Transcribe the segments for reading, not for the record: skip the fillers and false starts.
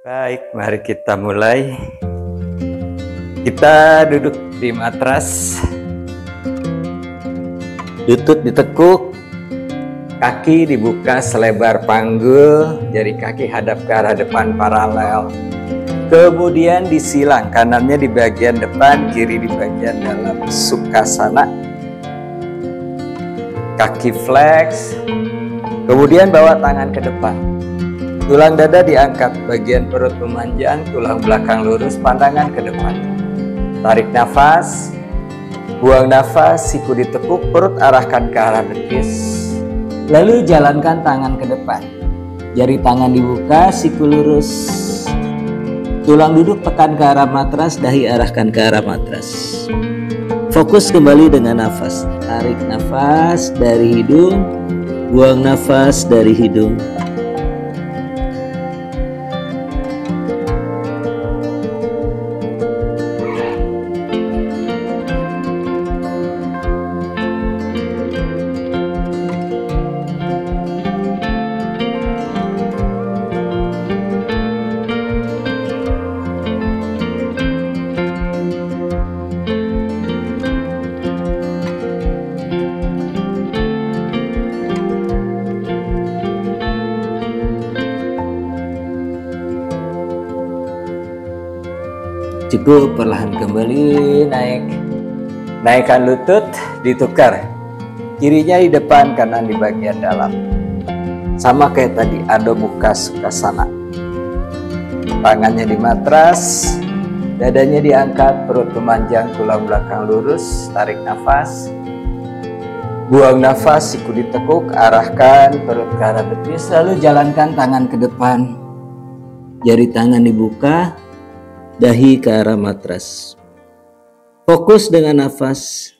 Baik, mari kita mulai. Kita duduk di matras, lutut ditekuk, kaki dibuka selebar panggul, jari kaki hadap ke arah depan paralel. Kemudian disilang, kanannya di bagian depan, kiri di bagian dalam Sukhasana. Kaki flex, kemudian bawa tangan ke depan. Tulang dada diangkat, bagian perut memanjang, tulang belakang lurus, pandangan ke depan. Tarik nafas, buang nafas, siku ditekuk, perut arahkan ke arah betis. Lalu jalankan tangan ke depan. Jari tangan dibuka, siku lurus. Tulang duduk tekan ke arah matras, dahi arahkan ke arah matras. Fokus kembali dengan nafas. Tarik nafas dari hidung, buang nafas dari hidung. Cukup, perlahan kembali naik. Naikkan lutut, ditukar. Kirinya di depan, kanan di bagian dalam. Sama kayak tadi, Adho Mukha Sukhasana. Tangannya di matras, dadanya diangkat, perut memanjang, tulang belakang lurus. Tarik nafas. Buang nafas, siku ditekuk, arahkan perut ke arah betis, lalu jalankan tangan ke depan. Jari tangan dibuka, dahi ke arah matras. Fokus dengan nafas.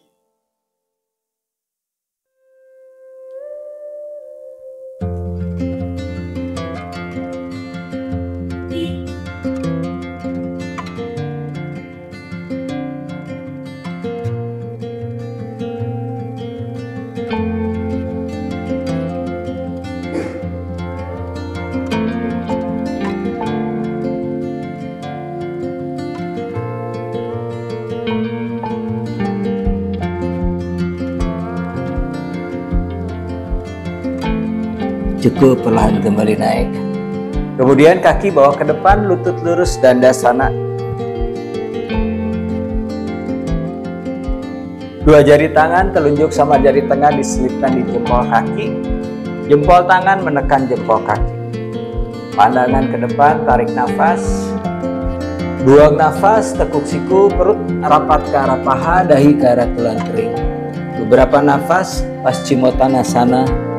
Cukup, perlahan kembali naik. Kemudian kaki bawa ke depan, lutut lurus, Dandasana. Dua jari tangan, telunjuk sama jari tengah diselipkan di jempol kaki. Jempol tangan menekan jempol kaki. Pandangan ke depan, tarik nafas. Buang nafas, tekuk siku, perut rapat ke arah paha, dahi ke arah tulang kering. Beberapa nafas, Paschimottanasana.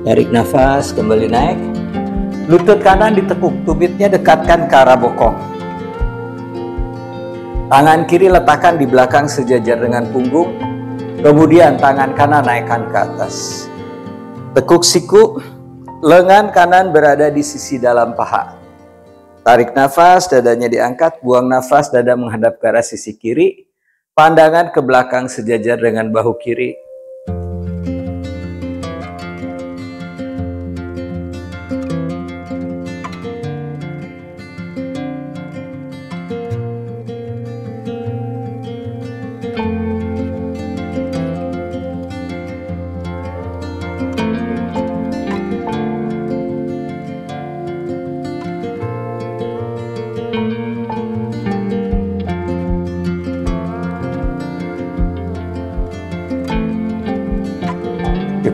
Tarik nafas, kembali naik. Lutut kanan ditekuk, tumitnya dekatkan ke arah bokong. Tangan kiri letakkan di belakang sejajar dengan punggung. Kemudian tangan kanan naikkan ke atas. Tekuk siku, lengan kanan berada di sisi dalam paha. Tarik nafas, dadanya diangkat, buang nafas, dada menghadap ke arah sisi kiri. Pandangan ke belakang sejajar dengan bahu kiri.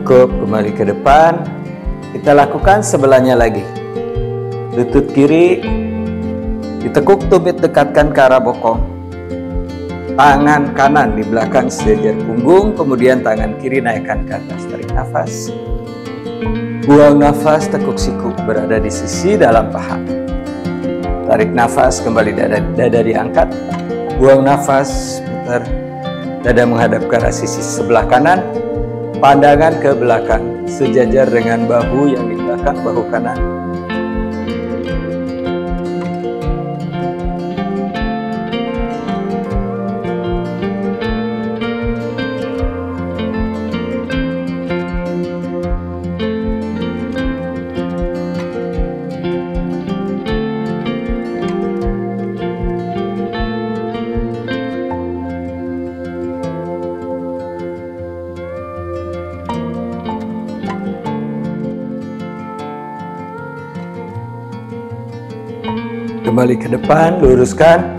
Cukup, kembali ke depan. Kita lakukan sebelahnya lagi. Lutut kiri, Ditekuk tumit dekatkan ke arah bokong. Tangan kanan di belakang sejajar punggung, kemudian tangan kiri naikkan ke atas. Tarik nafas. Buang nafas, tekuk siku berada di sisi dalam paha. Tarik nafas, kembali dada diangkat. Buang nafas, putar. Dada menghadap ke arah sisi sebelah kanan. Pandangan ke belakang, sejajar dengan bahu yang di belakang bahu kanan. Kembali ke depan, luruskan.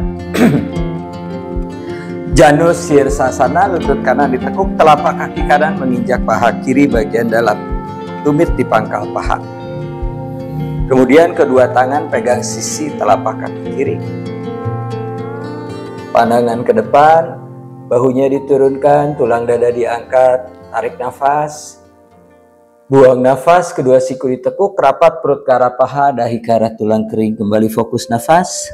Janus Sirsasana, lutut kanan ditekuk, telapak kaki kanan menginjak paha kiri bagian dalam. Tumit di pangkal paha. Kemudian kedua tangan pegang sisi telapak kaki kiri. Pandangan ke depan, bahunya diturunkan, tulang dada diangkat, tarik nafas. Buang nafas, kedua siku ditekuk, rapat perut ke arah paha, dahi ke arah tulang kering. Kembali fokus nafas.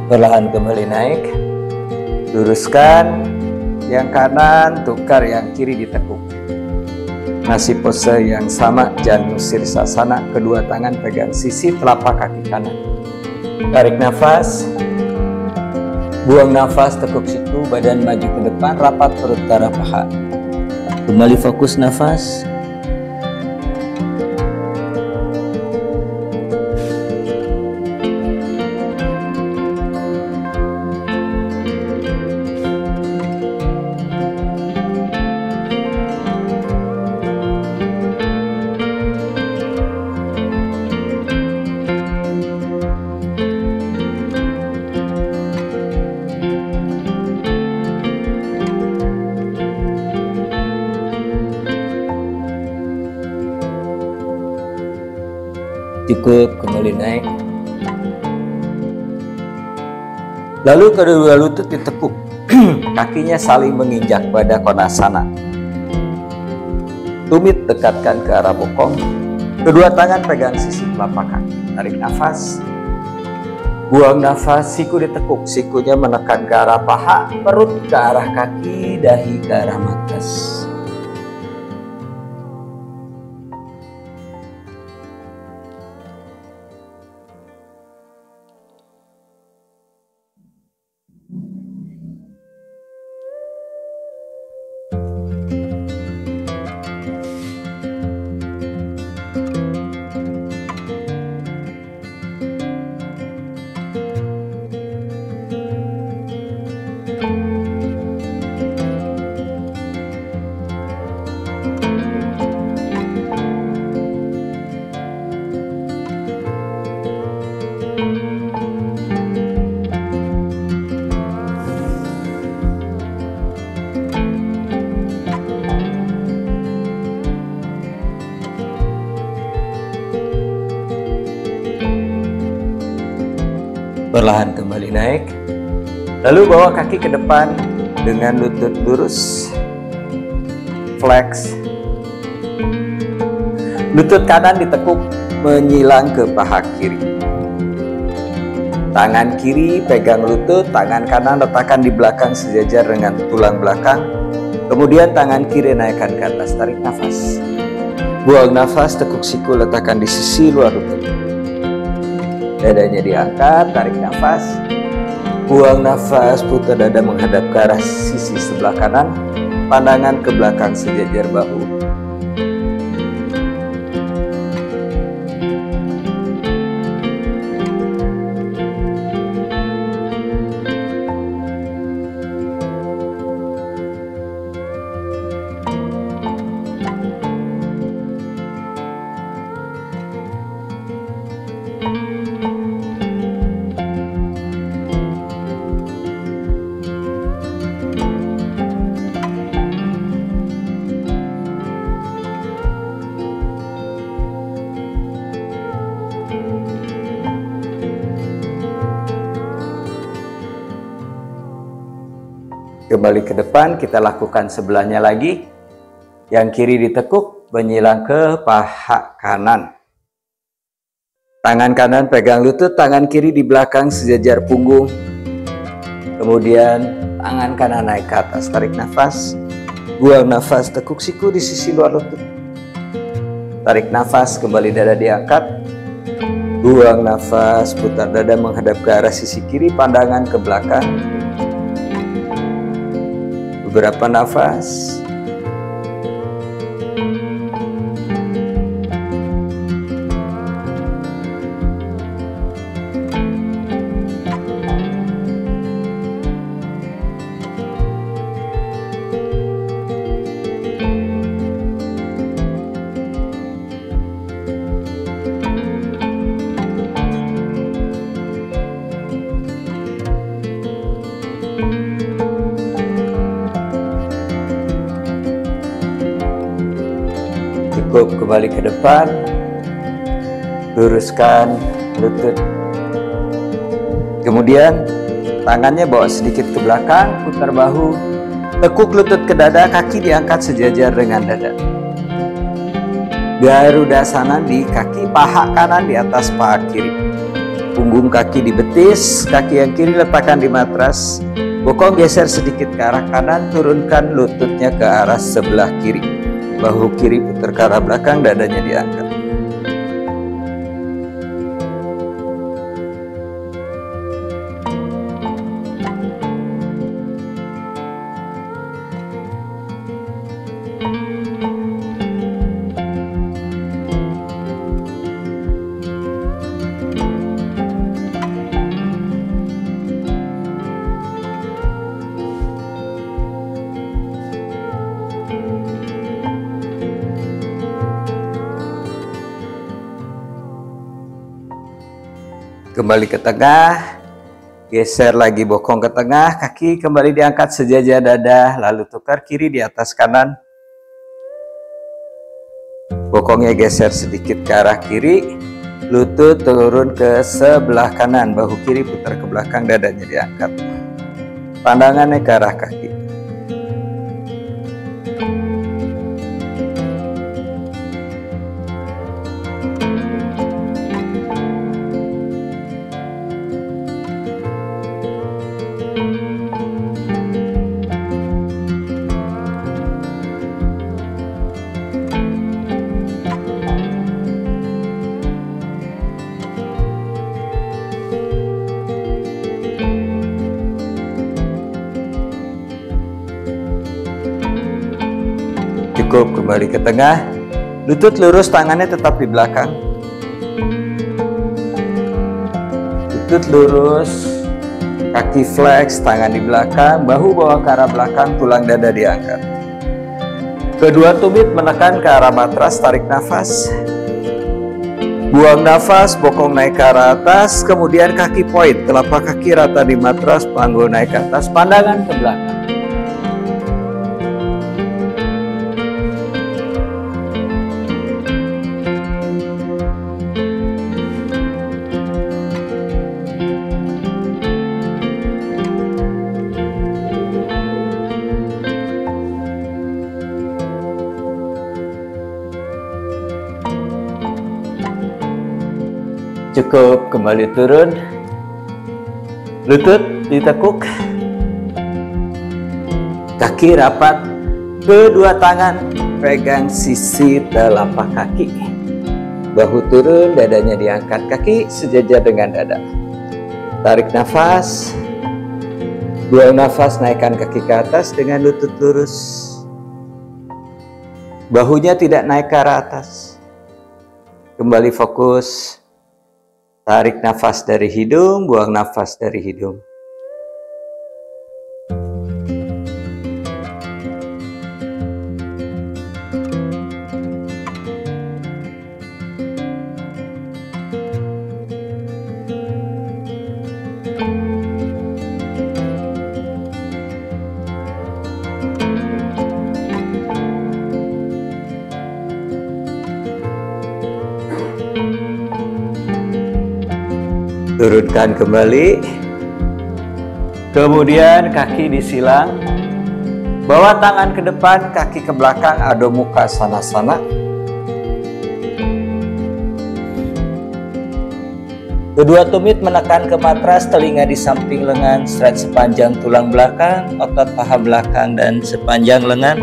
Perlahan kembali naik, luruskan yang kanan, tukar yang kiri ditekuk. Masih pose yang sama, Janus Sirsasana, kedua tangan pegang sisi telapak kaki kanan. Tarik nafas, buang nafas, tekuk siku, badan maju ke depan, rapat perut ke arah paha. Kembali fokus nafas. Cukup, kembali naik. Lalu kedua lutut ditekuk, kakinya saling menginjak pada konasana. Tumit dekatkan ke arah bokong, kedua tangan pegang sisi telapak kaki. Tarik nafas, buang nafas, siku ditekuk, sikunya menekan ke arah paha, perut ke arah kaki, dahi ke arah makas. Perlahan kembali naik. Lalu bawa kaki ke depan dengan lutut lurus. Flex. Lutut kanan ditekuk menyilang ke paha kiri. Tangan kiri pegang lutut, tangan kanan letakkan di belakang sejajar dengan tulang belakang. Kemudian tangan kiri naikkan ke atas, tarik nafas. Buang nafas, tekuk siku letakkan di sisi luar lutut. Dadanya diangkat, tarik nafas. Buang nafas, putar dada menghadap ke arah sisi sebelah kanan. Pandangan ke belakang sejajar bahu. kembali ke depan, kita lakukan sebelahnya lagi. Yang kiri ditekuk, menyilang ke paha kanan. Tangan kanan pegang lutut, tangan kiri di belakang sejajar punggung. Kemudian tangan kanan naik ke atas, tarik nafas. Buang nafas, tekuk siku di sisi luar lutut. Tarik nafas, kembali dada diangkat. Buang nafas, putar dada menghadap ke arah sisi kiri, pandangan ke belakang. Beberapa nafas. Cukup, kembali ke depan, luruskan lutut. Kemudian tangannya bawa sedikit ke belakang, putar bahu, tekuk lutut ke dada, kaki diangkat sejajar dengan dada. Garudasana di kaki, paha kanan di atas paha kiri. Punggung kaki di betis, kaki yang kiri letakkan di matras. Bokong geser sedikit ke arah kanan, turunkan lututnya ke arah sebelah kiri. Bahu kiri putar ke arah belakang, dadanya diangkat. Kembali ke tengah, geser lagi bokong ke tengah, kaki kembali diangkat sejajar dada, lalu tukar kiri di atas kanan. Bokongnya geser sedikit ke arah kiri, lutut turun ke sebelah kanan, bahu kiri putar ke belakang, dadanya diangkat. Pandangannya ke arah kaki. Cukup, kembali ke tengah, lutut lurus, tangannya tetap di belakang. Lutut lurus, kaki flex, tangan di belakang, bahu bawa ke arah belakang, tulang dada diangkat. Kedua tumit menekan ke arah matras, tarik nafas. Buang nafas, bokong naik ke arah atas, kemudian kaki point, telapak kaki rata di matras, panggul naik ke atas, pandangan ke belakang. Cukup, kembali turun, lutut ditekuk, kaki rapat, kedua tangan pegang sisi telapak kaki, bahu turun, dadanya diangkat, kaki sejajar dengan dada. Tarik nafas, buang nafas, naikkan kaki ke atas dengan lutut lurus, bahunya tidak naik ke arah atas. Kembali fokus. Tarik nafas dari hidung, buang nafas dari hidung. Turunkan kembali. Kemudian kaki disilang. Bawa tangan ke depan, kaki ke belakang, Adho Mukha Svanasana. Kedua tumit menekan ke matras, telinga di samping lengan, stretch sepanjang tulang belakang, otot paha belakang dan sepanjang lengan.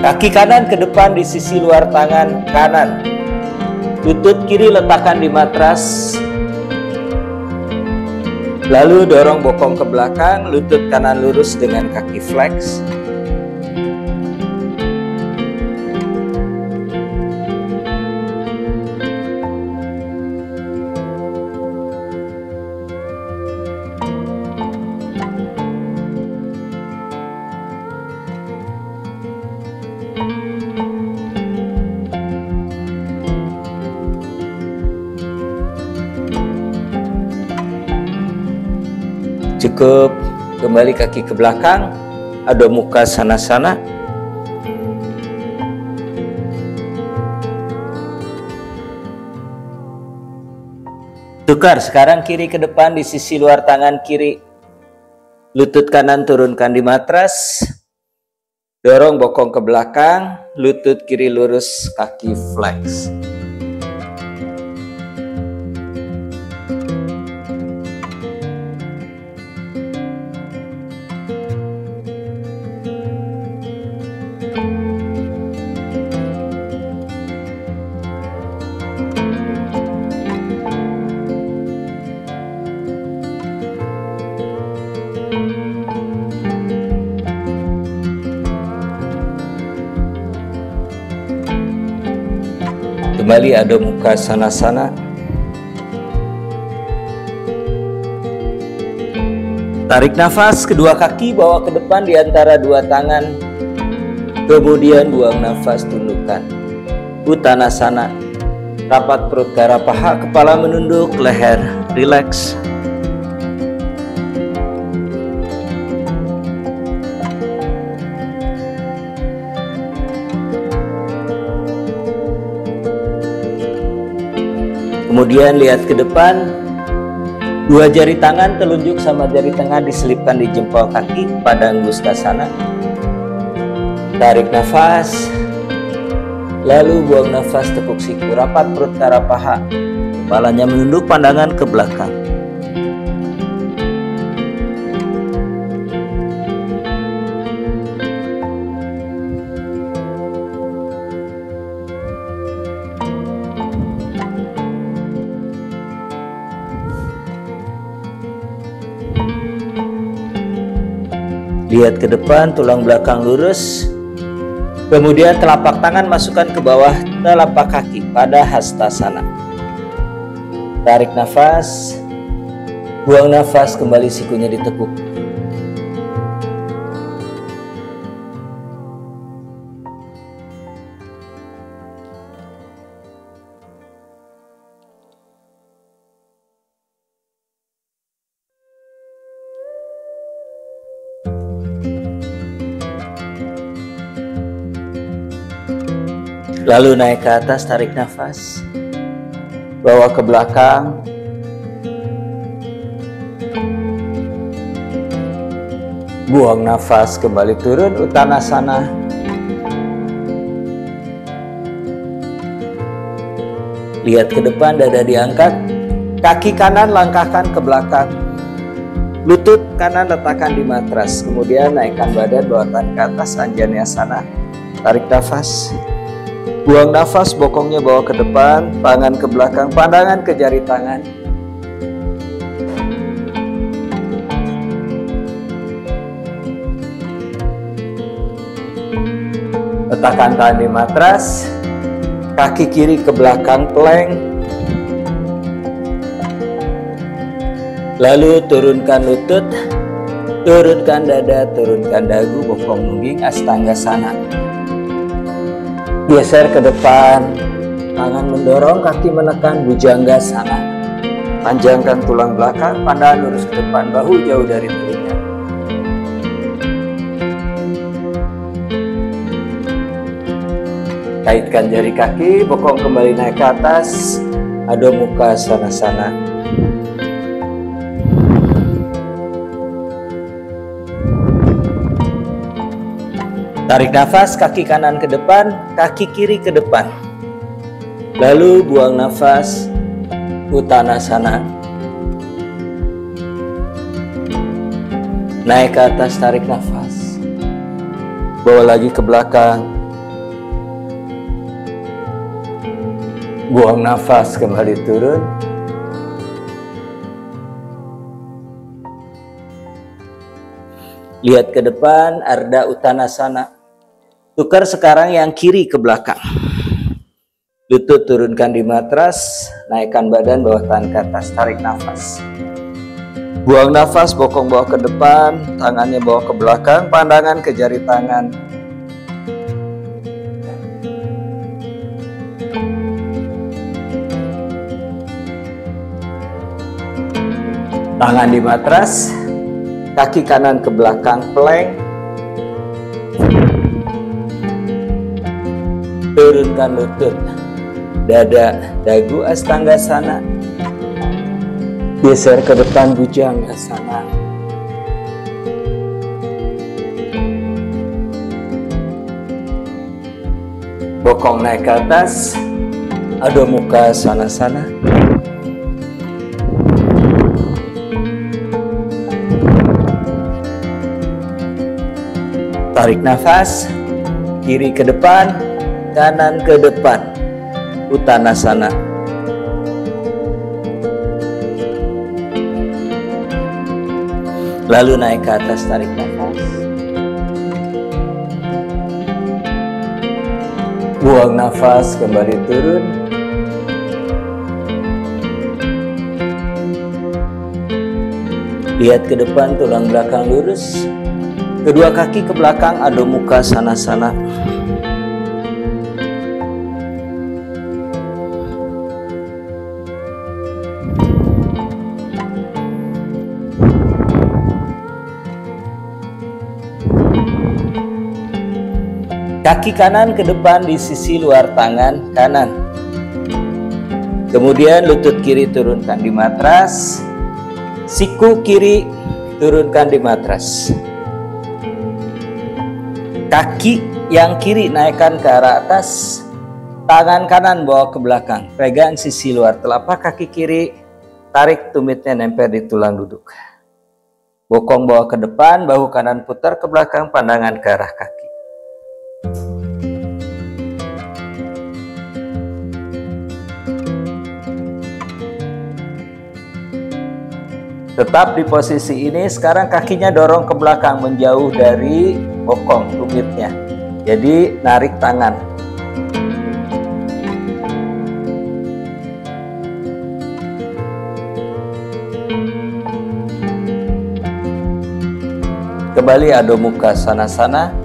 Kaki kanan ke depan di sisi luar tangan kanan. Lutut kiri letakkan di matras. Lalu dorong bokong ke belakang, lutut kanan lurus dengan kaki flex. Cukup, kembali kaki ke belakang, Adho Mukha Svanasana. Tukar, sekarang kiri ke depan di sisi luar tangan kiri. Lutut kanan turunkan di matras. Dorong bokong ke belakang, lutut kiri lurus, kaki flex. Kembali Adho Mukha Svanasana. Tarik nafas, kedua kaki bawa ke depan di antara dua tangan. Kemudian buang nafas, tundukkan. Uttanasana. Rapat perut ke arah paha, kepala menunduk, leher rileks. Kemudian lihat ke depan, dua jari tangan telunjuk sama jari tengah diselipkan di jempol kaki, Padangusthasana. Tarik nafas, lalu buang nafas, tekuk siku, rapat perut ke arah paha, kepalanya menunduk, pandangan ke belakang. Lihat ke depan, tulang belakang lurus. Kemudian telapak tangan masukkan ke bawah telapak kaki pada Hastasana. Tarik nafas, buang nafas, kembali sikunya ditekuk. Lalu naik ke atas, tarik nafas, bawa ke belakang, buang nafas, kembali turun, Uttanasana. Lihat ke depan, dada diangkat, kaki kanan langkahkan ke belakang, lutut kanan letakkan di matras, kemudian naikkan badan, bawa tangan ke atas, Anjaneyasana. Tarik nafas. Buang nafas, bokongnya bawa ke depan, tangan ke belakang, pandangan ke jari tangan. Letakkan tangan di matras, kaki kiri ke belakang plank. Lalu turunkan lutut, turunkan dada, turunkan dagu, bokong nungging, Astanggasana. Geser ke depan, tangan mendorong, kaki menekan, Bhujanggasana. Panjangkan tulang belakang, pandangan lurus ke depan, bahu jauh dari telinga. Kaitkan jari kaki, bokong kembali naik ke atas, Adho Mukha Svanasana. Tarik nafas, kaki kanan ke depan, kaki kiri ke depan. Lalu buang nafas, Uttanasana. Naik ke atas, tarik nafas. Bawa lagi ke belakang. Buang nafas, kembali turun. Lihat ke depan, Ardha Uttanasana. Tukar sekarang yang kiri ke belakang. Lutut turunkan di matras, naikkan badan, bawah tahan ke atas, tarik nafas. Buang nafas, bokong bawa ke depan, tangannya bawa ke belakang, pandangan ke jari tangan. Tangan di matras, kaki kanan ke belakang, plank. Turunkan lutut, dada, dagu, Astanggasana. Geser ke depan, Bhujangasana. Bokong naik ke atas, Adho Mukha Svanasana. Tarik nafas, kiri ke depan, kanan ke depan, Uttanasana. Lalu naik ke atas, tarik nafas. Buang nafas, kembali turun. Lihat ke depan, tulang belakang lurus. Kedua kaki ke belakang, Adho Mukha Svanasana. Kaki kanan ke depan di sisi luar tangan kanan. Kemudian lutut kiri turunkan di matras. Siku kiri turunkan di matras. Kaki yang kiri naikkan ke arah atas. Tangan kanan bawa ke belakang. Pegang sisi luar telapak kaki kiri. Tarik tumitnya nempel di tulang duduk. Bokong bawa ke depan, bahu kanan putar ke belakang, pandangan ke arah kaki. Tetap di posisi ini, sekarang kakinya dorong ke belakang menjauh dari bokong tumitnya. Jadi narik tangan. Kembali Adho Mukha Svanasana.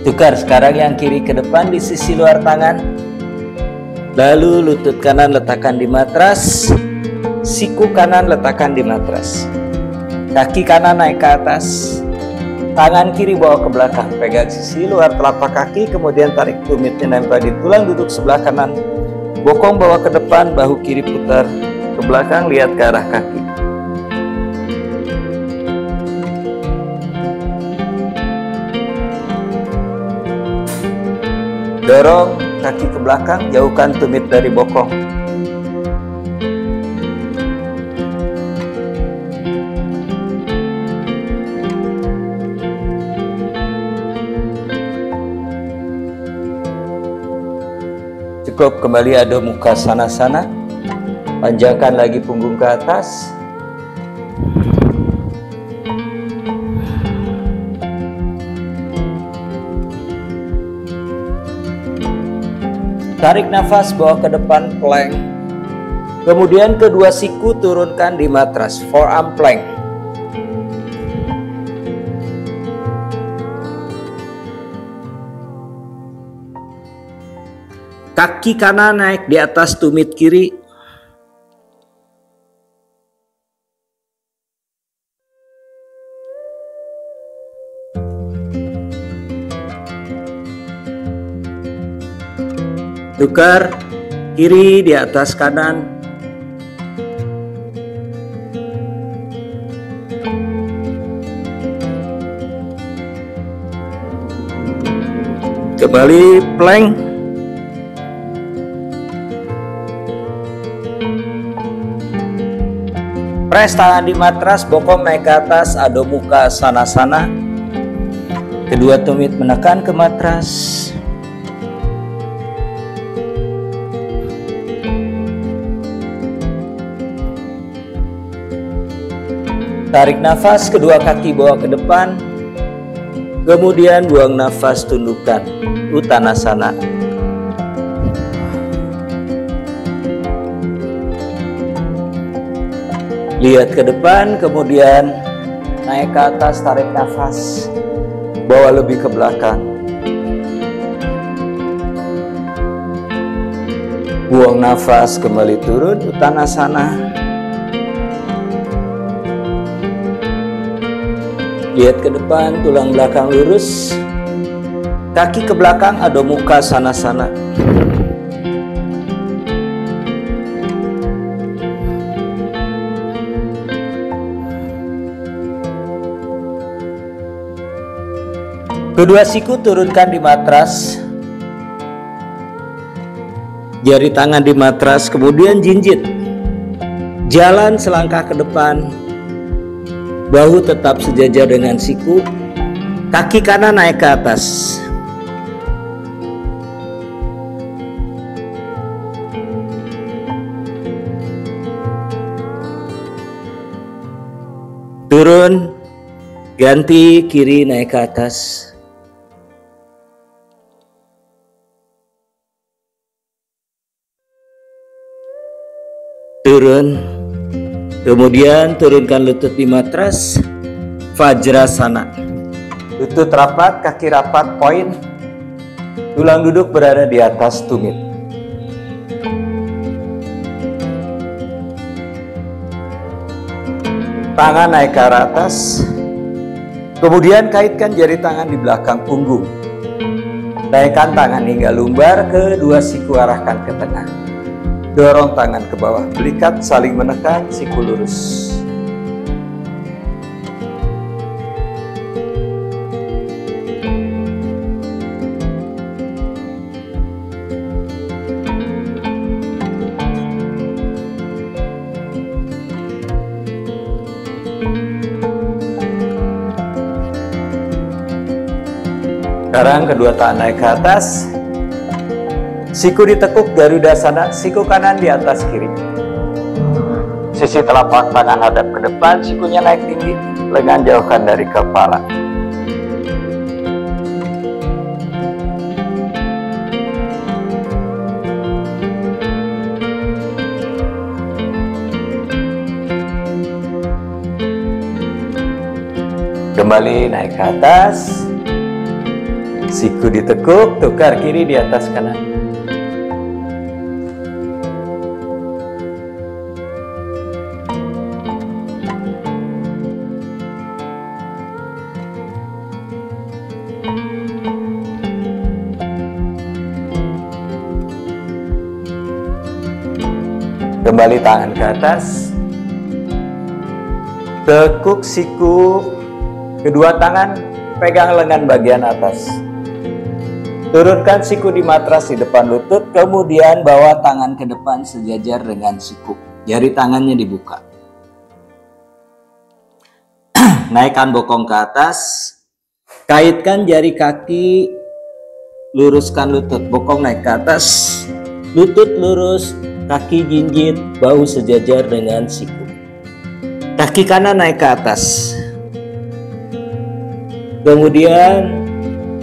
Tukar sekarang yang kiri ke depan di sisi luar tangan. Lalu lutut kanan letakkan di matras. Siku kanan letakkan di matras. Kaki kanan naik ke atas. Tangan kiri bawa ke belakang. Pegang sisi luar telapak kaki. Kemudian tarik tumitnya nempel di tulang duduk sebelah kanan. Bokong bawa ke depan. Bahu kiri putar ke belakang. Lihat ke arah kaki. Dorong kaki ke belakang, jauhkan tumit dari bokong. Cukup, kembali Adho Mukha Svanasana. Panjangkan lagi punggung ke atas. Tarik nafas, bawa ke depan, plank. Kemudian kedua siku turunkan di matras, forearm plank. Kaki kanan naik di atas tumit kiri. Tukar kiri di atas kanan. Kembali plank. Press tangan di matras, bokong naik ke atas, Adho Mukha Sanasana. Kedua tumit menekan ke matras. Tarik nafas, kedua kaki bawa ke depan. Kemudian buang nafas, tundukkan. Uttanasana. Lihat ke depan, kemudian naik ke atas, tarik nafas. Bawa lebih ke belakang. Buang nafas, kembali turun. Uttanasana. Lihat ke depan, tulang belakang lurus. Kaki ke belakang, Adho Mukha Sanasana. Kedua siku turunkan di matras. Jari tangan di matras, kemudian jinjit. Jalan selangkah ke depan. Bahu tetap sejajar dengan siku. Kaki kanan naik ke atas. Turun, ganti kiri naik ke atas. Turun, kemudian turunkan lutut di matras. Vajrasana. Lutut rapat, kaki rapat, poin. Tulang duduk berada di atas tumit. Tangan naik ke arah atas. Kemudian kaitkan jari tangan di belakang punggung. Naikkan tangan hingga lumbar, kedua siku arahkan ke tengah. Dorong tangan ke bawah, belikat saling menekan, siku lurus. Sekarang kedua tangan naik ke atas. Siku ditekuk, Garudasana, siku kanan di atas kiri. Sisi telapak tangan hadap ke depan, sikunya naik tinggi, lengan jauhkan dari kepala. Kembali naik ke atas. Siku ditekuk, tukar kiri di atas kanan. Kembali tangan ke atas. Tekuk siku, kedua tangan pegang lengan bagian atas. Turunkan siku di matras di depan lutut, kemudian bawa tangan ke depan sejajar dengan siku. Jari tangannya dibuka. Naikkan bokong ke atas. Kaitkan jari kaki, luruskan lutut. Bokong naik ke atas, lutut lurus, kaki jinjit, bahu sejajar dengan siku. Kaki kanan naik ke atas. Kemudian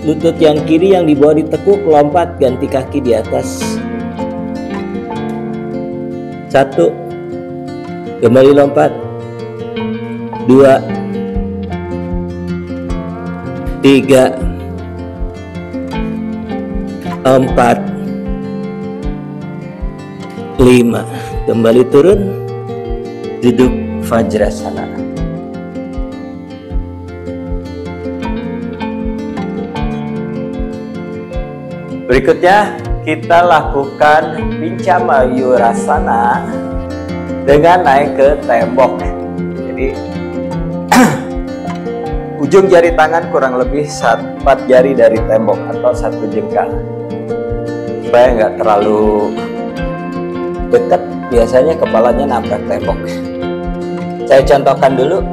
lutut yang kiri yang di bawah ditekuk, lompat, ganti kaki di atas. 1, kembali lompat. 2, 3, 4, 5. Kembali turun, duduk Vajrasana. Berikutnya kita lakukan Pinca Mayurasana dengan naik ke tembok. Jadi ujung jari tangan kurang lebih 4 jari dari tembok atau 1 jengkal, supaya nggak terlalu dekat. Biasanya kepalanya nabrak tembok. Saya contohkan dulu.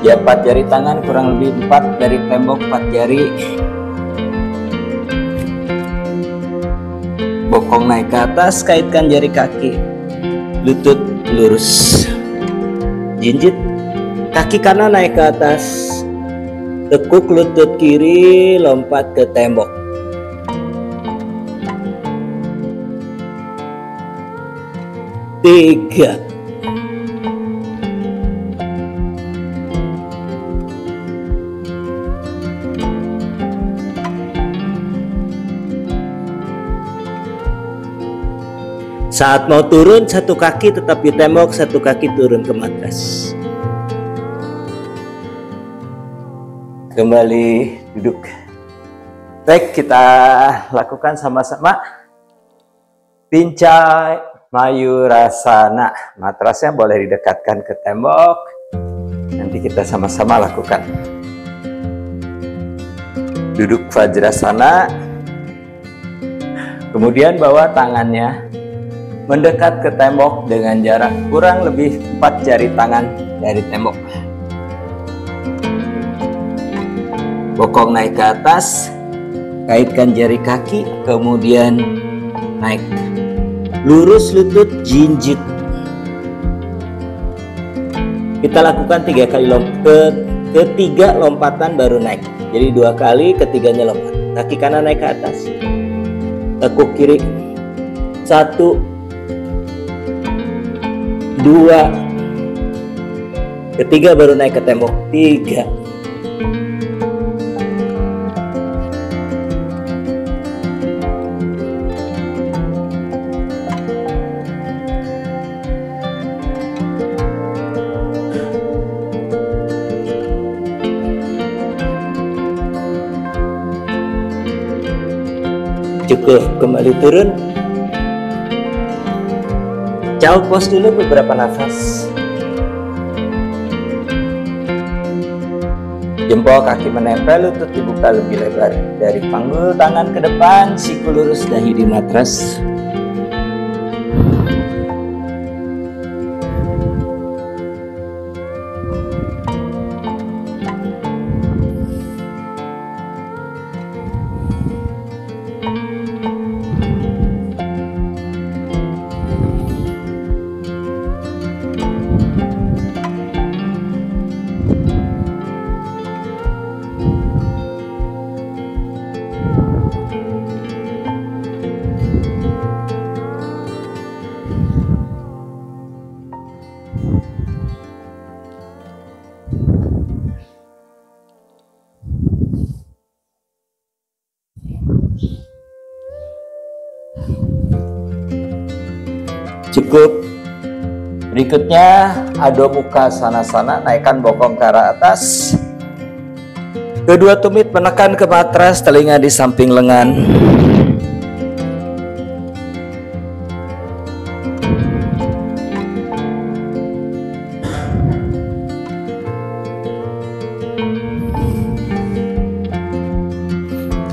Ya, 4 jari tangan kurang lebih 4 dari tembok, 4 jari. Bokong naik ke atas, kaitkan jari kaki, lutut lurus, jinjit, kaki kanan naik ke atas, tekuk lutut kiri, lompat ke tembok. Tiga. Saat mau turun, 1 kaki tetap di tembok, 1 kaki turun ke matras. Kembali duduk. Baik, kita lakukan sama-sama Pinca Mayurasana. Matrasnya boleh didekatkan ke tembok. Nanti kita sama-sama lakukan. Duduk Vajrasana. Kemudian bawa tangannya mendekat ke tembok dengan jarak kurang lebih 4 jari tangan dari tembok. Bokong naik ke atas, kaitkan jari kaki, kemudian naik. Lurus lutut, jinjit. Kita lakukan 3 kali ketiga lompatan baru naik. Jadi 2 kali, ketiganya lompat. Kaki kanan naik ke atas, tekuk kiri. 1, 2, ketiga baru naik ke tembok. 3. Cukup, kembali turun. Child pose dulu beberapa nafas. Jempol kaki menempel, lutut dibuka lebih lebar dari panggul, tangan ke depan, siku lurus, dahi di matras. Cukup. Berikutnya Adho Mukha Svanasana, naikkan bokong ke arah atas. Kedua tumit menekan ke matras, telinga di samping lengan.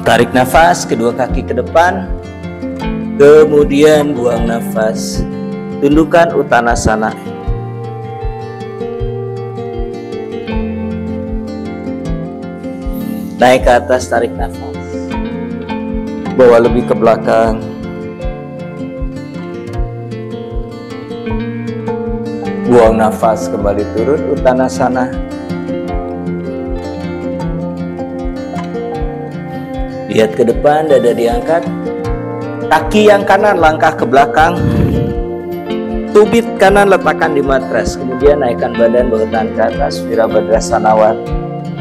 Tarik nafas, kedua kaki ke depan. Kemudian buang nafas. Tundukkan Uttanasana. Naik ke atas, tarik nafas. Bawa lebih ke belakang. Buang nafas, kembali turun Uttanasana. Lihat ke depan, dada diangkat. Kaki yang kanan langkah ke belakang. Tumit kanan letakkan di matras, kemudian naikkan badan, bawa tangan ke atas, Virabhadrasana.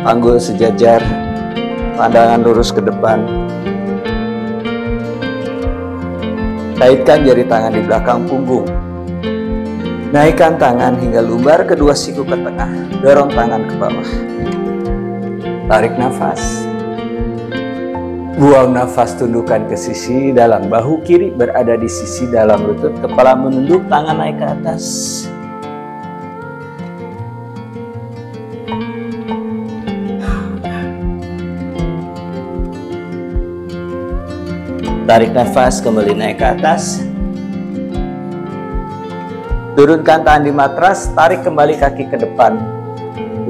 Panggul sejajar, pandangan lurus ke depan. Kaitkan jari tangan di belakang punggung. Naikkan tangan hingga lumbar kedua siku ke tengah, dorong tangan ke bawah. Tarik nafas. Buang nafas, tundukkan ke sisi dalam, bahu kiri berada di sisi dalam lutut, kepala menunduk, tangan naik ke atas. Tarik nafas, kembali naik ke atas. Turunkan tangan di matras, tarik kembali kaki ke depan,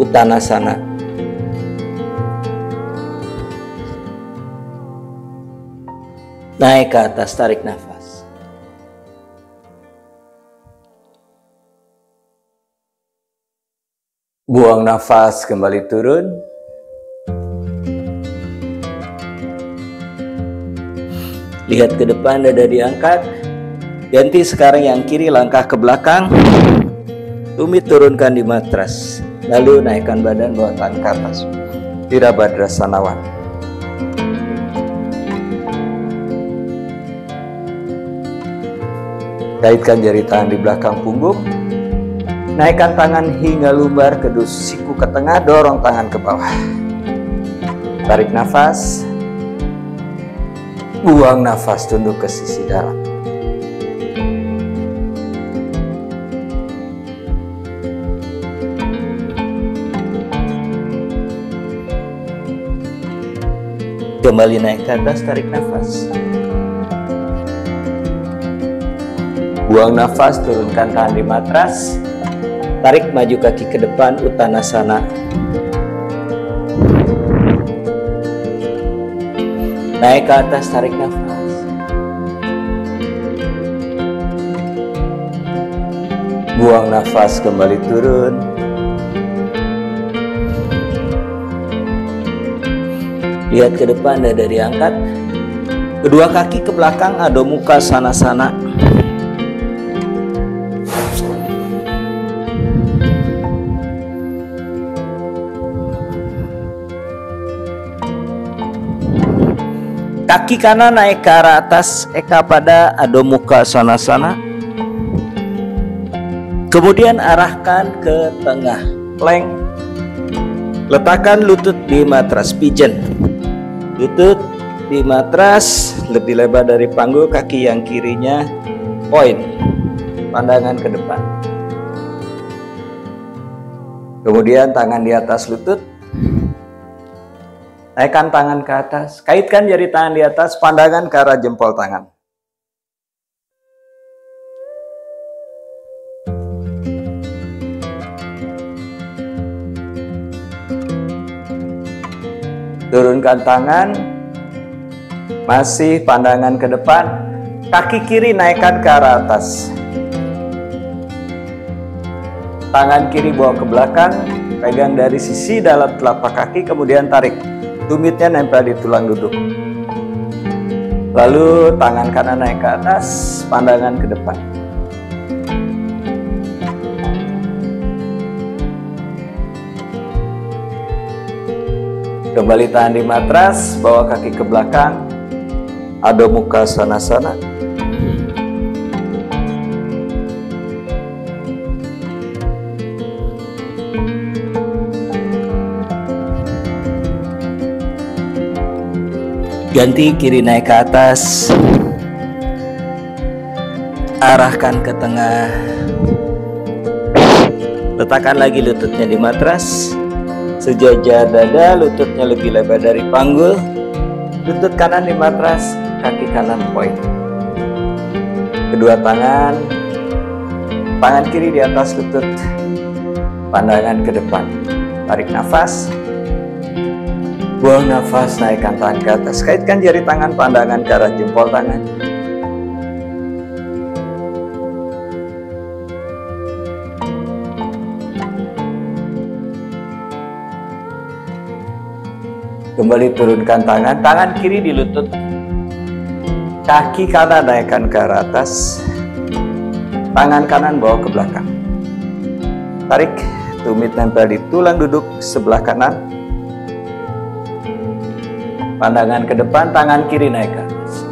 Uttanasana. Naik ke atas, tarik nafas. Buang nafas, kembali turun. Lihat ke depan, dada diangkat. Ganti sekarang yang kiri, langkah ke belakang. Tumit turunkan di matras. Lalu naikkan badan, bawa tangan ke atas. Virabhadrasana. Kaitkan jari tangan di belakang punggung. Naikkan tangan hingga lumbar kedua siku ke tengah, dorong tangan ke bawah. Tarik nafas. Buang nafas, tunduk ke sisi dalam. Kembali naik ke atas, tarik nafas. Buang nafas, turunkan tangan di matras. Tarik maju kaki ke depan, Uttanasana. Naik ke atas, tarik nafas. Buang nafas, kembali turun. Lihat ke depan, dada diangkat. Kedua kaki ke belakang, Adho Mukha Svanasana. Kaki kanan naik ke arah atas, eka pada Adho Mukha Svanasana. Kemudian arahkan ke tengah, plank. Letakkan lutut di matras, pigeon. Lutut di matras, lebih lebar dari panggul, kaki yang kirinya point, pandangan ke depan. Kemudian tangan di atas lutut. Naikkan tangan ke atas, kaitkan jari tangan di atas, pandangan ke arah jempol tangan. Turunkan tangan, masih pandangan ke depan, kaki kiri naikkan ke arah atas. Tangan kiri bawa ke belakang, pegang dari sisi dalam telapak kaki, kemudian tarik. Tumitnya nempel di tulang duduk. Lalu tangan kanan naik ke atas, pandangan ke depan. Kembali tahan di matras, bawa kaki ke belakang, Adho Mukha Svanasana. Ganti, kiri naik ke atas, arahkan ke tengah, letakkan lagi lututnya di matras, sejajar dada, lututnya lebih lebar dari panggul, lutut kanan di matras, kaki kanan point. Kedua tangan, tangan kiri di atas lutut, pandangan ke depan. Tarik nafas. Buang nafas, naikkan tangan ke atas. Kaitkan jari tangan, pandangan ke arah jempol tangan. Kembali turunkan tangan, tangan kiri di lutut. Kaki kanan naikkan ke arah atas. Tangan kanan bawa ke belakang. Tarik, tumit nempel di tulang duduk sebelah kanan. Pandangan ke depan, tangan kiri naik ke atas.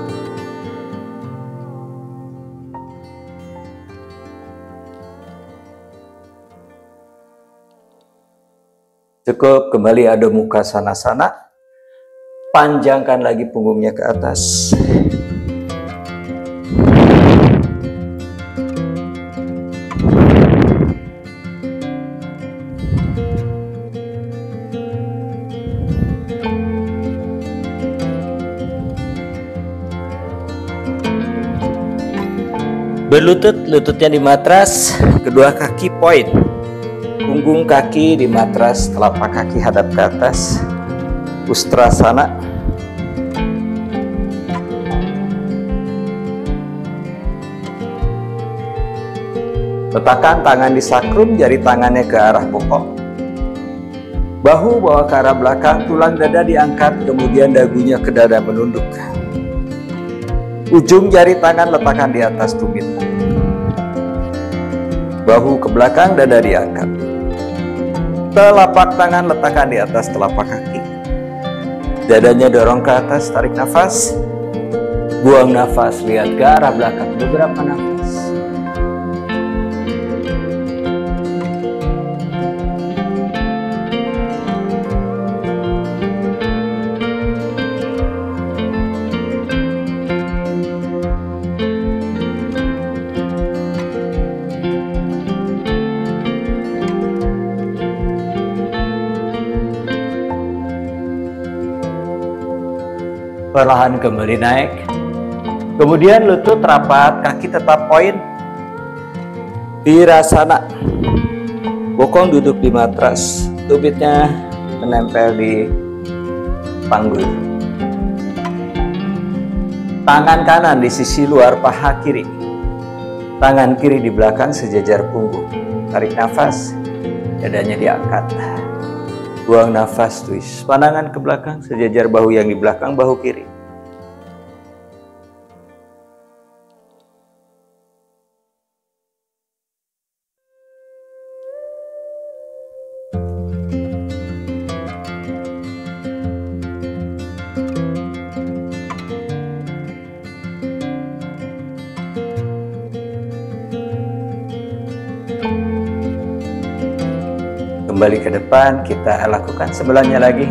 Cukup, kembali Adho Mukha Svanasana. Panjangkan lagi punggungnya ke atas. Berlutut, lututnya di matras, kedua kaki poin. Punggung kaki di matras, telapak kaki hadap ke atas. Ustrasana. Letakkan tangan di sakrum, jari tangannya ke arah bokong. Bahu bawa ke arah belakang, tulang dada diangkat, kemudian dagunya ke dada menunduk. Ujung jari tangan letakkan di atas tumit. Bahu ke belakang, dada diangkat. Telapak tangan letakkan di atas telapak kaki. Dadanya dorong ke atas, tarik nafas. Buang nafas, lihat ke arah belakang beberapa nafas. Perlahan kembali naik. Kemudian lutut rapat, kaki tetap poin. Virasana. Bokong duduk di matras, tumitnya menempel di panggul. Tangan kanan di sisi luar paha kiri. Tangan kiri di belakang sejajar punggung. Tarik nafas, dadanya diangkat. Buang nafas, twist. Pandangan ke belakang, sejajar bahu yang di belakang bahu kiri. Kembali ke depan, kita lakukan sebelahnya lagi.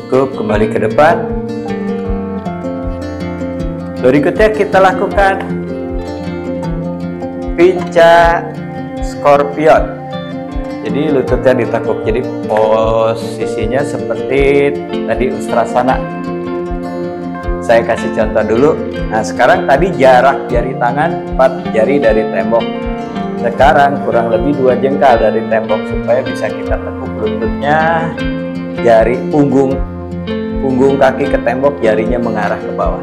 Cukup, kembali ke depan. Berikutnya kita lakukan Pincha Scorpion. Jadi lututnya ditekuk, jadi posisinya seperti tadi Ustrasana. Saya kasih contoh dulu. Nah, sekarang tadi jarak jari tangan 4 jari dari tembok. Sekarang kurang lebih 2 jengkal dari tembok supaya bisa kita tekuk lututnya. Jari punggung kaki ke tembok, jarinya mengarah ke bawah.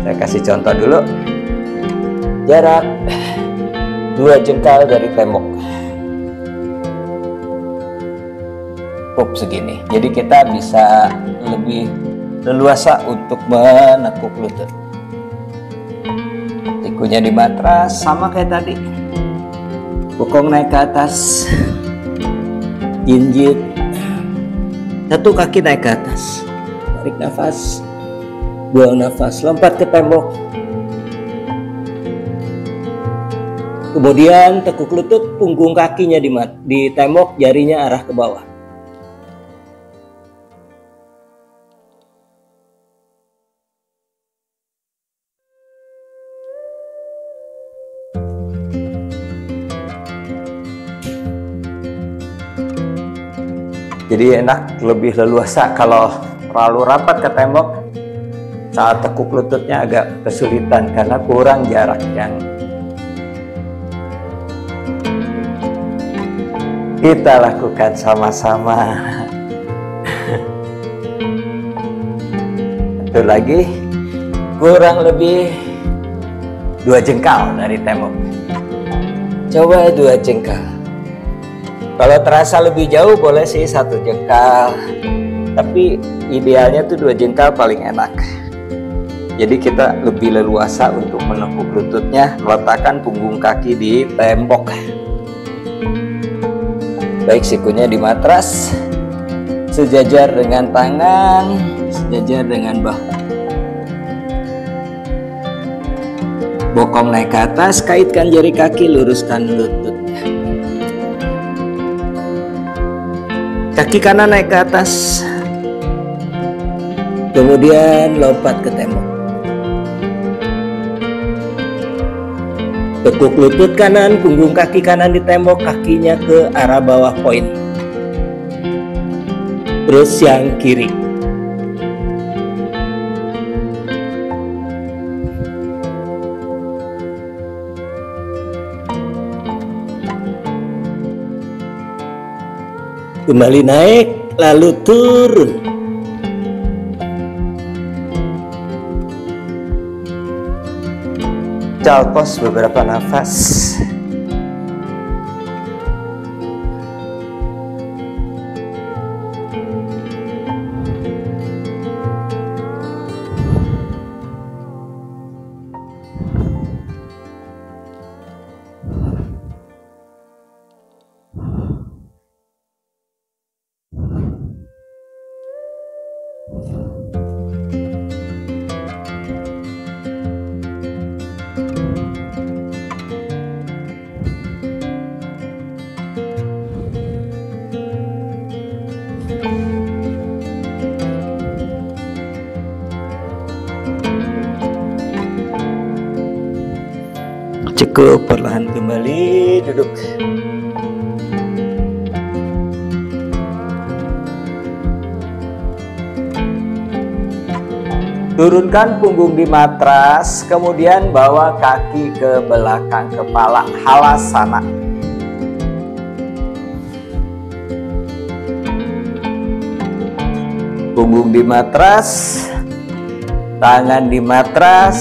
Saya kasih contoh dulu. Jarak 2 jengkal dari tembok. Cukup segini. Jadi kita bisa lebih leluasa untuk menekuk lutut. Sikunya di matras, sama kayak tadi. Bokong naik ke atas. Jinjit. Satu kaki naik ke atas. Tarik nafas, buang nafas, lompat ke tembok. Kemudian tekuk lutut, punggung kakinya di tembok, jarinya arah ke bawah. Jadi enak, lebih leluasa. Kalau terlalu rapat ke tembok, saat tekuk lututnya agak kesulitan karena kurang jarak yang kita lakukan sama-sama. Satu lagi, kurang lebih 2 jengkal dari tembok. Coba 2 jengkal. Kalau terasa lebih jauh boleh sih 1 jengkal, tapi idealnya tuh 2 jengkal paling enak. Jadi kita lebih leluasa untuk menekuk lututnya, meletakkan punggung kaki di tembok. Baik sikunya di matras, sejajar dengan tangan, sejajar dengan bahu. Bokong naik ke atas, kaitkan jari kaki, luruskan lutut. Kaki kanan naik ke atas, kemudian lompat ke tembok. Tekuk lutut kanan, punggung kaki kanan di tembok, kakinya ke arah bawah poin. Terus yang kiri. Kembali naik, lalu turun. Calpos beberapa nafas. Cukup, perlahan kembali duduk. Turunkan punggung di matras, kemudian bawa kaki ke belakang kepala, halasana. Punggung di matras, tangan di matras.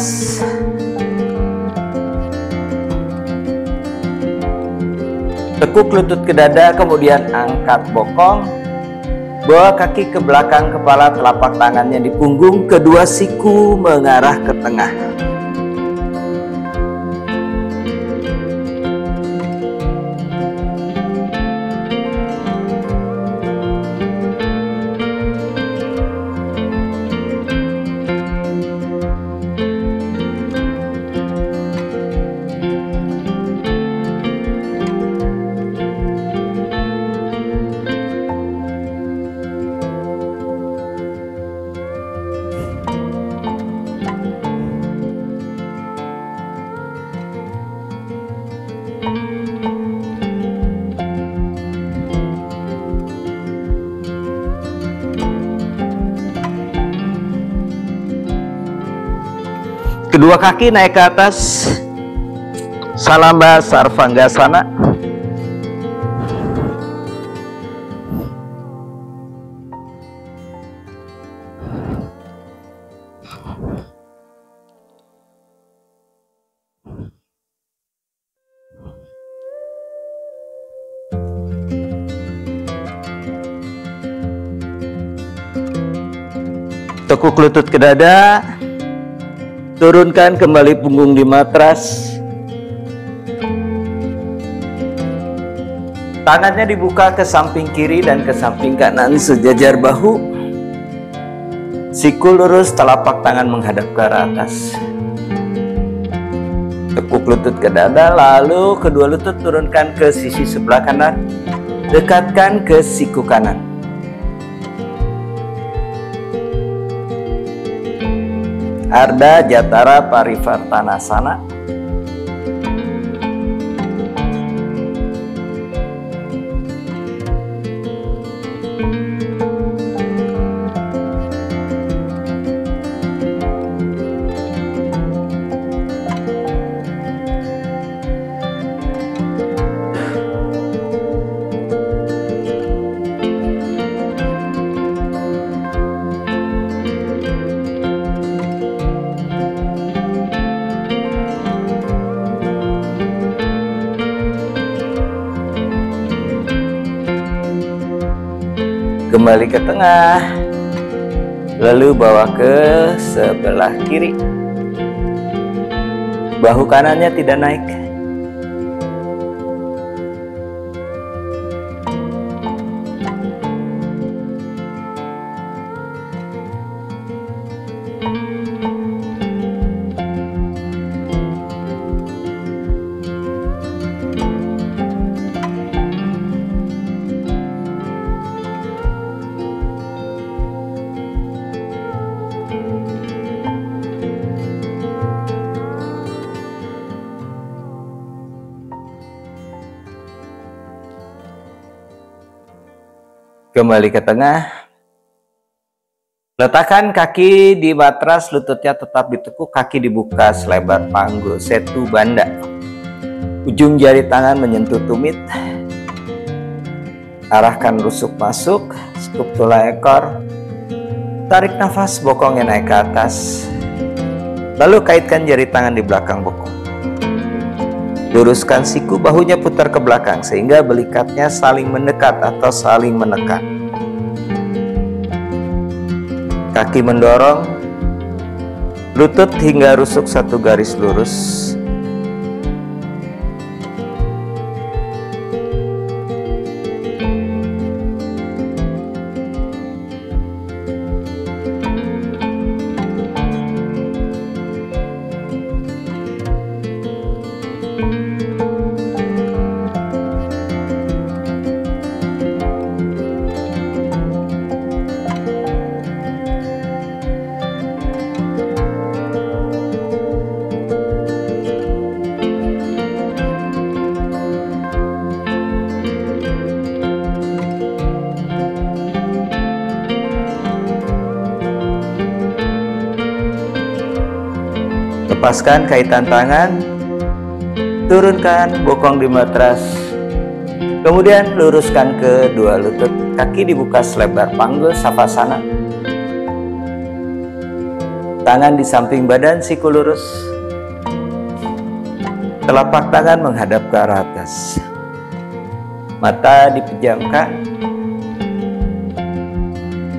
Tekuk lutut ke dada, kemudian angkat bokong. Bawa kaki ke belakang kepala, telapak tangannya di punggung, kedua siku mengarah ke tengah. Kedua kaki naik ke atas, Salamba Sarvangasana. Tekuk lutut ke dada. Turunkan kembali punggung di matras. Tangannya dibuka ke samping kiri dan ke samping kanan sejajar bahu. Siku lurus, telapak tangan menghadap ke arah atas. Tekuk lutut ke dada, lalu kedua lutut turunkan ke sisi sebelah kanan. Dekatkan ke siku kanan. Ardha Jatara Parivartanasana. Kembali ke tengah, lalu bawa ke sebelah kiri. Bahu kanannya tidak naik. Kembali ke tengah. Letakkan kaki di matras, lututnya tetap ditekuk, kaki dibuka selebar panggul Setu Bandha. Ujung jari tangan menyentuh tumit. Arahkan rusuk masuk, sekuk tulang ekor. Tarik nafas, bokongnya naik ke atas. Lalu kaitkan jari tangan di belakang bokong. Luruskan siku, bahunya putar ke belakang sehingga belikatnya saling mendekat atau saling menekan. Kaki mendorong, lutut hingga rusuk satu garis lurus. Lepaskan kaitan tangan, turunkan bokong di matras, kemudian luruskan kedua lutut, kaki dibuka selebar panggul Savasana. Tangan di samping badan, siku lurus, telapak tangan menghadap ke arah atas, mata dipejamkan.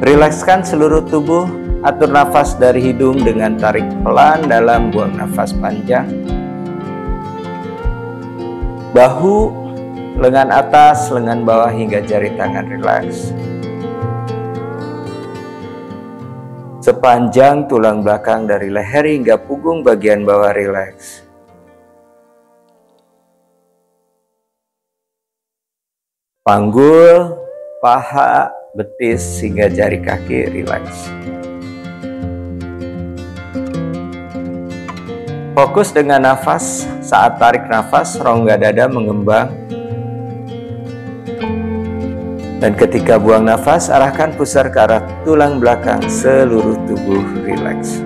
Rilekskan seluruh tubuh. Atur nafas dari hidung dengan tarik pelan dalam, buang nafas panjang. Bahu, lengan atas, lengan bawah hingga jari tangan rileks. Sepanjang tulang belakang dari leher hingga punggung bagian bawah rileks. Panggul, paha, betis hingga jari kaki rileks. Fokus dengan nafas. Saat tarik nafas, rongga dada mengembang. Dan ketika buang nafas, arahkan pusar ke arah tulang belakang, seluruh tubuh rileks.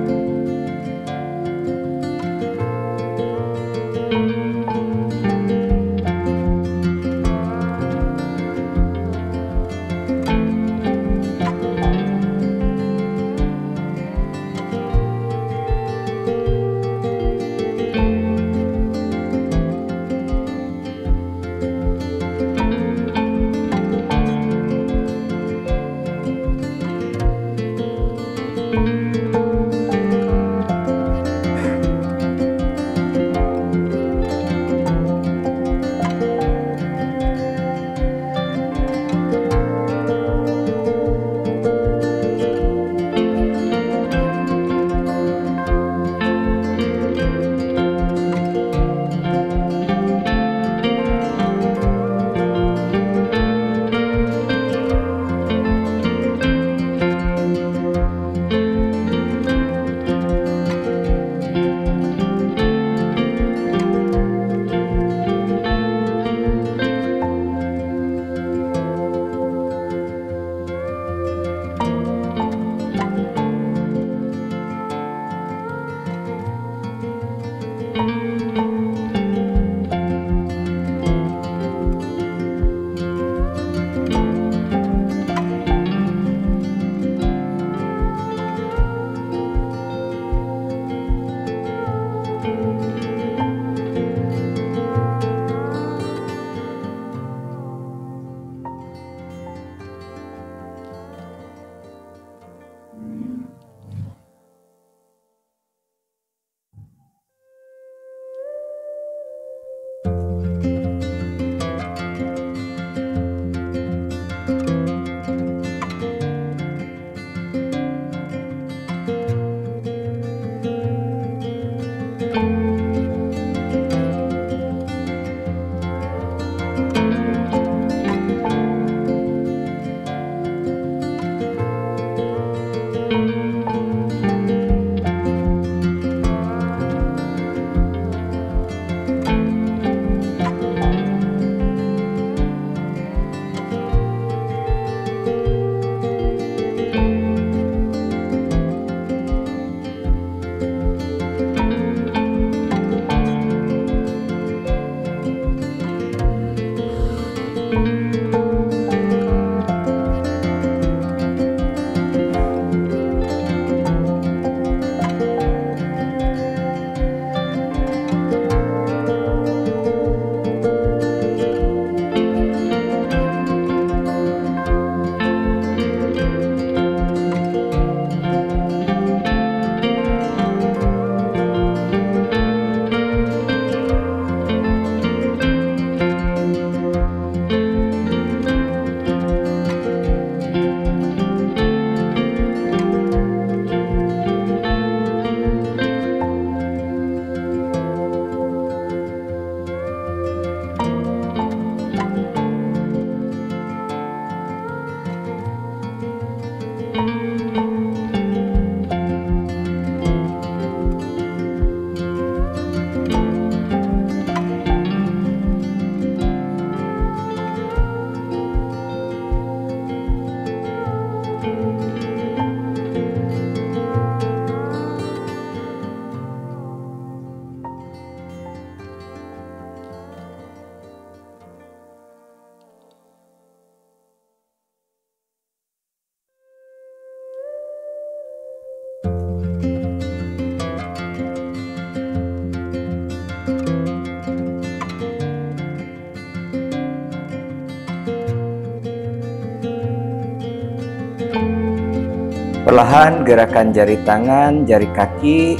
Perlahan gerakan jari tangan, jari kaki.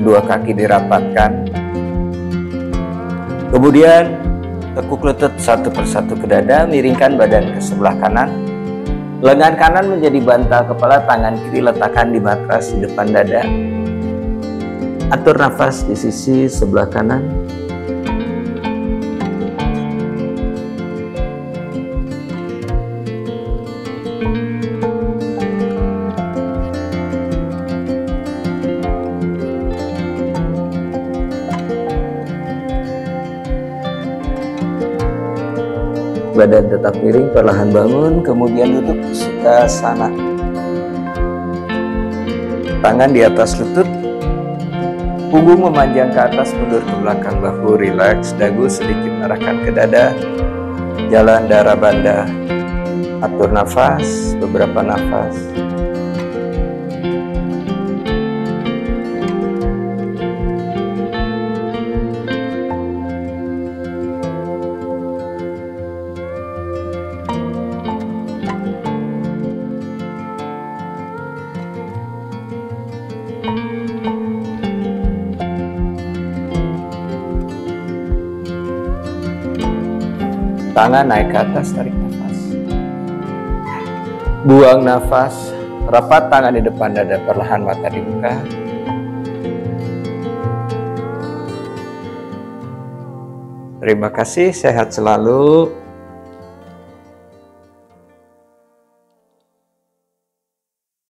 Kedua kaki dirapatkan. Kemudian tekuk lutut satu persatu ke dada, miringkan badan ke sebelah kanan. Lengan kanan menjadi bantal kepala, tangan kiri letakkan di matras di depan dada. Atur nafas di sisi sebelah kanan. Badan tetap miring, perlahan bangun, kemudian duduk sukhasana. Tangan di atas lutut, punggung memanjang ke atas, mundur ke belakang, bahu rileks, dagu sedikit arahkan ke dada, jalan darah banda. Atur nafas, beberapa nafas. Tangan naik ke atas, tarik nafas. Buang nafas, rapat tangan di depan dada, perlahan mata dibuka. Terima kasih, sehat selalu.